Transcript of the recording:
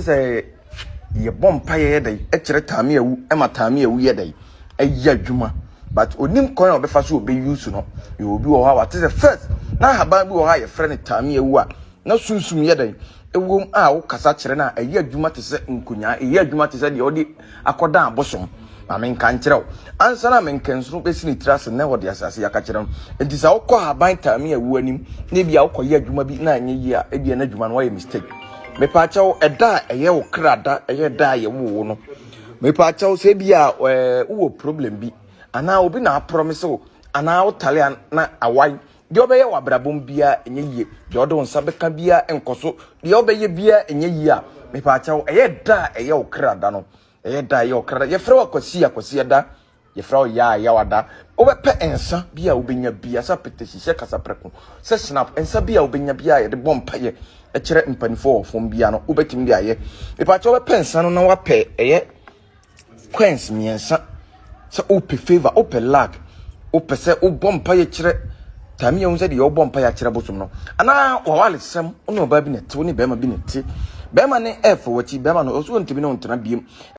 say ye bomb pie day, a chere wu, Emma tamia wu yeday, a year juma. But onim coin of the first will be used no. You will be how it is the first. Now have Bible or high friend tamia wu. No soon yeday. A womb out Casacrena, a year juma to set in Cunya, a year juma to set the odi accorda bosom. I mean, can't tell. Answer, I mean, can so basically trust and never the assassin. It is our call by tamia wu him. Maybe I'll call ye juma be 9 year, a year juman way mistake. Me pacho a da a ye krada a ye da ye wo no me pacho se bia wo problem bi ana obi na promise o ana o tale na awai de obeye wa brabom bia enye yie de odo nsa beka bia enkoso de obeye bia enye yie a me pacho a ye da a ye krada no a ye da ye krada ye frɛ akwasi da ye frɛ ya wada obepe ensa bia obenya bia sa petesi se kasa preko se snap ensa bia obenya bia ye de bompaye a chere mpanifo from bia no obetim dia ye e pa cho be pensa no na wa pe eye queens miensa se ope favor ope lag ope se o bompa ye chere tami ye unse de yo bompa ya chere bosom no ana wa wale sem ono ba bi ne te oni be ma bi ne te be ma ne e fo wachi be ma no oso ntimi no ntena biem